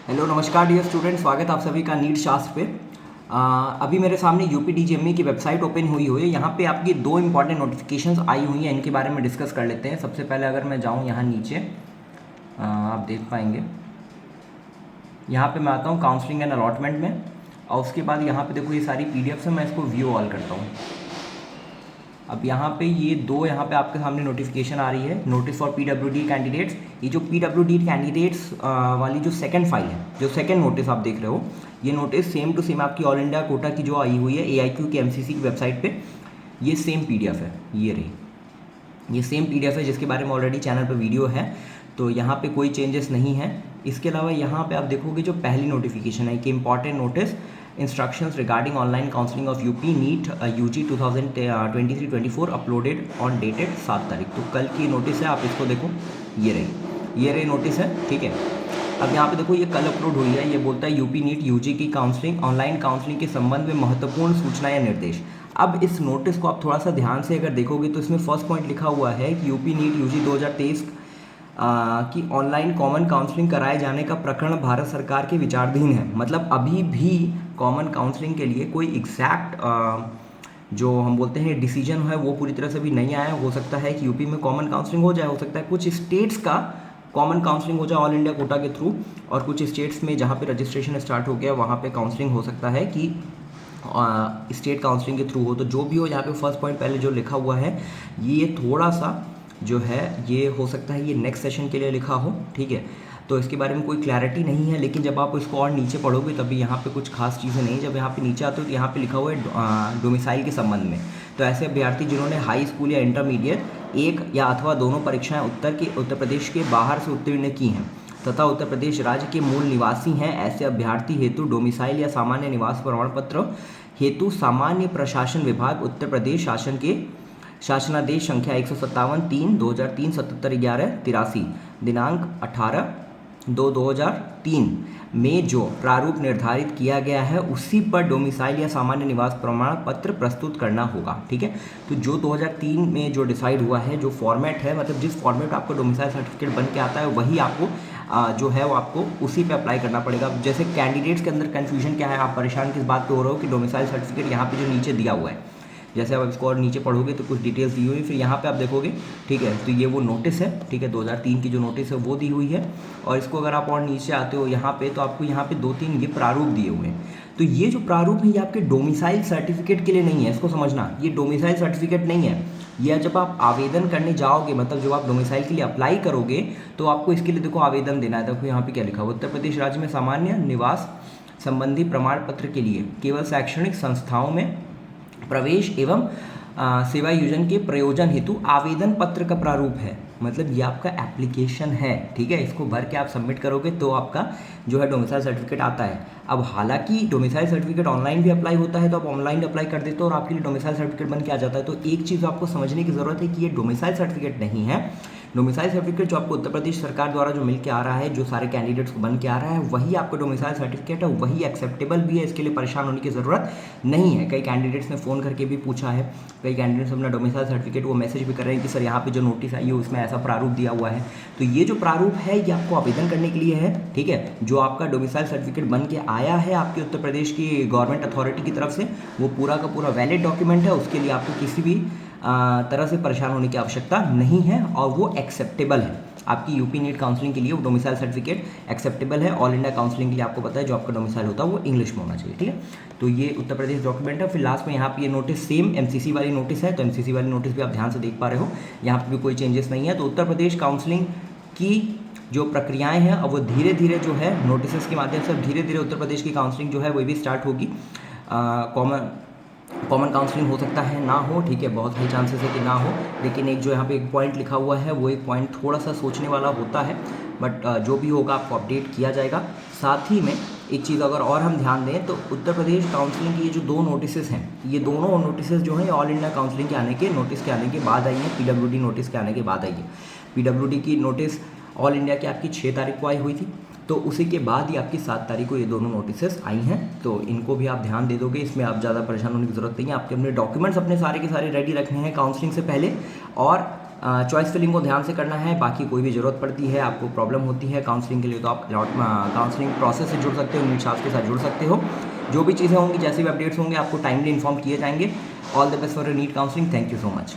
Hello नमस्कार dear student, स्वागत आप सभी का नीट शास्त्र पे। अभी मेरे सामने यूपीडीजीएमई की वेबसाइट ओपन हुई है। यहाँ पे आपकी दो इंपॉर्टेंट नोटिफिकेशंस आई हुई हैं, इनके बारे में डिस्कस कर लेते हैं। सबसे पहले अगर मैं जाऊँ यहाँ नीचे, आप देख पाएंगे यहाँ पे मैं आता हूँ काउंसलिंग एंड अलॉटमेंट में, और उसके बाद यहाँ पे देखो ये सारी पीडीएफ है। मैं इसको व्यू ऑल करता हूँ। अब यहाँ पे ये दो यहाँ पे आपके सामने नोटिफिकेशन आ रही है, नोटिस फॉर पीडब्ल्यूडी कैंडिडेट्स। ये जो पीडब्ल्यूडी कैंडिडेट्स वाली जो सेकंड फाइल है, जो सेकंड नोटिस आप देख रहे हो, ये नोटिस सेम टू सेम आपकी ऑल इंडिया कोटा की जो आई हुई है एआईक्यू की एमसीसी की वेबसाइट पे, ये सेम पीडीएफ है। ये रही, ये सेम पीडीएफ है जिसके बारे में ऑलरेडी चैनल पर वीडियो है, तो यहाँ पे कोई चेंजेस नहीं है। इसके अलावा यहाँ पे आप देखोगे जो पहली नोटिफिकेशन है कि important notice instructions regarding online counselling of UP NEET UG 2023-24 uploaded on dated 7 तारीख। तो कल की नोटिस है, आप इसको देखो, ये रही नोटिस है, ठीक है। अब यहाँ पे देखो ये कल अपलोड हुई है। ये बोलता है यूपी नीट यूजी की काउंसलिंग, ऑनलाइन काउंसलिंग के संबंध में महत्वपूर्ण सूचना या निर्देश। अब इस नोटिस को आप थोड़ा सा ध्यान से अगर देखोगे तो इसमें फर्स्ट पॉइंट लिखा हुआ है कि यूपी नीट यूजी 2023 कि ऑनलाइन कॉमन काउंसलिंग कराए जाने का प्रकरण भारत सरकार के विचाराधीन है। मतलब अभी भी कॉमन काउंसलिंग के लिए कोई एग्जैक्ट जो हम बोलते हैं डिसीजन है वो पूरी तरह से भी नहीं आया। हो सकता है कि यूपी में कॉमन काउंसलिंग हो जाए, हो सकता है कुछ स्टेट्स का कॉमन काउंसलिंग हो जाए ऑल इंडिया कोटा के थ्रू, और कुछ स्टेट्स में जहाँ पे रजिस्ट्रेशन स्टार्ट हो गया वहाँ पे काउंसलिंग हो सकता है कि स्टेट काउंसलिंग के थ्रू हो। तो जो भी हो, यहाँ पे फर्स्ट पॉइंट पहले जो लिखा हुआ है ये थोड़ा सा जो है ये हो सकता है ये नेक्स्ट सेशन के लिए लिखा हो, ठीक है। तो इसके बारे में कोई क्लैरिटी नहीं है, लेकिन जब आप इसको और नीचे पढ़ोगे तभी यहाँ पे कुछ खास चीज़ें नहीं। जब यहाँ पे नीचे आते हो तो यहाँ पे लिखा हुआ है डोमिसाइल के संबंध में। तो ऐसे अभ्यर्थी जिन्होंने हाई स्कूल या इंटरमीडिएट एक या अथवा दोनों परीक्षाएं उत्तर प्रदेश के बाहर से उत्तीर्ण की हैं तथा उत्तर प्रदेश राज्य के मूल निवासी हैं, ऐसे अभ्यर्थी हेतु डोमिसाइल या सामान्य निवास प्रमाण पत्र हेतु सामान्य प्रशासन विभाग उत्तर प्रदेश शासन के शासनादेश संख्या 157-3/2003 77/11-83 दिनांक 18/2/2003 में जो प्रारूप निर्धारित किया गया है उसी पर डोमिसाइल या सामान्य निवास प्रमाण पत्र प्रस्तुत करना होगा, ठीक है। तो जो 2003 में जो डिसाइड हुआ है, जो फॉर्मेट है, मतलब जिस फॉर्मेट आपका डोमिसाइल सर्टिफिकेट बन के आता है वही आपको जो है वो आपको उसी पे अप्लाई करना पड़ेगा। जैसे कैंडिडेट्स के अंदर कन्फ्यूजन क्या है, आप परेशान किस बात पे हो रहे हो कि डोमिसाइल सर्टिफिकेट यहाँ पे जो नीचे दिया हुआ है, जैसे आप इसको और नीचे पढ़ोगे तो कुछ डिटेल्स दी हुई, फिर यहाँ पे आप देखोगे, ठीक है। तो ये वो नोटिस है, ठीक है, 2003 की जो नोटिस है वो दी हुई है। और इसको अगर आप और नीचे आते हो यहाँ पे तो आपको यहाँ पे 2-3 ये प्रारूप दिए हुए हैं। तो ये जो प्रारूप है ये आपके डोमिसाइल सर्टिफिकेट के लिए नहीं है, इसको समझना। ये डोमिसाइल सर्टिफिकेट नहीं है। यह जब आप आवेदन करने जाओगे, मतलब जब आप डोमिसाइल के लिए अप्लाई करोगे तो आपको इसके लिए देखो आवेदन देना है। देखो यहाँ पे क्या लिखा हुआ, उत्तर प्रदेश राज्य में सामान्य निवास संबंधी प्रमाण पत्र के लिए केवल शैक्षणिक संस्थाओं में प्रवेश एवं सेवा योजन के प्रयोजन हेतु आवेदन पत्र का प्रारूप है। मतलब ये आपका एप्लीकेशन है, ठीक है। इसको भर के आप सबमिट करोगे तो आपका जो है डोमिसाइल सर्टिफिकेट आता है। अब हालांकि डोमिसाइल सर्टिफिकेट ऑनलाइन भी अप्लाई होता है, तो आप ऑनलाइन अप्लाई कर देते हो और आपके लिए डोमिसाइल सर्टिफिकेट बन के आ जाता है। तो एक चीज़ आपको समझने की ज़रूरत है कि ये डोमिसाइल सर्टिफिकेट नहीं है। डोमिसाइल सर्टिफिकेट जो आपको उत्तर प्रदेश सरकार द्वारा जो मिल के आ रहा है, जो सारे कैंडिडेट्स को बन के आ रहा है, वही आपका डोमिसाइल सर्टिफिकेट है, वही एक्सेप्टेबल भी है। इसके लिए परेशान होने की ज़रूरत नहीं है। कई कैंडिडेट्स ने फ़ोन करके भी पूछा है, कई कैंडिडेट्स अपना डोमिसाइल सर्टिफिकेट वो मैसेज भी कर रहे हैं कि सर यहाँ पे जो नोटिस आई है उसमें ऐसा प्रारूप दिया हुआ है। तो ये जो प्रारूप है ये आपको आवेदन करने के लिए है, ठीक है। जो आपका डोमिसाइल सर्टिफिकेट बन के आया है आपके उत्तर प्रदेश की गवर्नमेंट अथॉरिटी की तरफ से, वो पूरा का पूरा वैलिड डॉक्यूमेंट है। उसके लिए आपको किसी भी तरह से परेशान होने की आवश्यकता नहीं है, और वो एक्सेप्टेबल है। आपकी यूपी नीट काउंसलिंग के लिए वो डोमिसाइल सर्टिफिकेट एक्सेप्टेबल है। ऑल इंडिया काउंसलिंग के लिए आपको पता है जो आपका डोमिसाइल होता है वो इंग्लिश में होना चाहिए, ठीक है। तो ये उत्तर प्रदेश डॉक्यूमेंट है। फिर लास्ट में यहाँ पे ये नोटिस सेम एमसीसी वाली नोटिस है, तो एमसीसी वाली नोटिस भी आप ध्यान से देख पा रहे हो, यहाँ पे भी कोई चेंजेस नहीं है। तो उत्तर प्रदेश काउंसलिंग की जो प्रक्रियाएं हैं अब वो धीरे धीरे जो है नोटिस के माध्यम से धीरे धीरे उत्तर प्रदेश की काउंसलिंग जो है वो भी स्टार्ट होगी। कॉमन काउंसलिंग हो सकता है ना हो, ठीक है, बहुत हाई चांसेस है कि ना हो। लेकिन एक जो यहाँ पे एक पॉइंट लिखा हुआ है वो एक पॉइंट थोड़ा सा सोचने वाला होता है, बट जो भी होगा आपको अपडेट किया जाएगा। साथ ही में एक चीज़ अगर और हम ध्यान दें तो उत्तर प्रदेश काउंसलिंग की ये जो दो नोटिसेस हैं, ये दोनों नोटिसेस जो हैं ऑल इंडिया काउंसलिंग के आने के नोटिस के आने के बाद आई है, पीडब्ल्यूडी नोटिस के आने के बाद आई है। पीडब्ल्यूडी की नोटिस ऑल इंडिया की आपकी 6 तारीख को आई हुई थी, तो उसी के बाद ही आपकी 7 तारीख को ये दोनों नोटिसेस आई हैं। तो इनको भी आप ध्यान दे दोगे, इसमें आप ज़्यादा परेशान होने की ज़रूरत नहीं है। आपके अपने डॉक्यूमेंट्स अपने सारे के सारे रेडी रखने हैं काउंसलिंग से पहले, और चॉइस फिलिंग को ध्यान से करना है। बाकी कोई भी ज़रूरत पड़ती है, आपको प्रॉब्लम होती है काउंसलिंग के लिए, तो आप काउंसलिंग प्रोसेस से जुड़ सकते हो, नीट शास्त्र के साथ जुड़ सकते हो। जो भी चीज़ें होंगी, जैसे भी अपडेट्स होंगे, आपको टाइमली इन्फॉर्म किए जाएंगे। All the best for your NEET counselling. Thank you so much.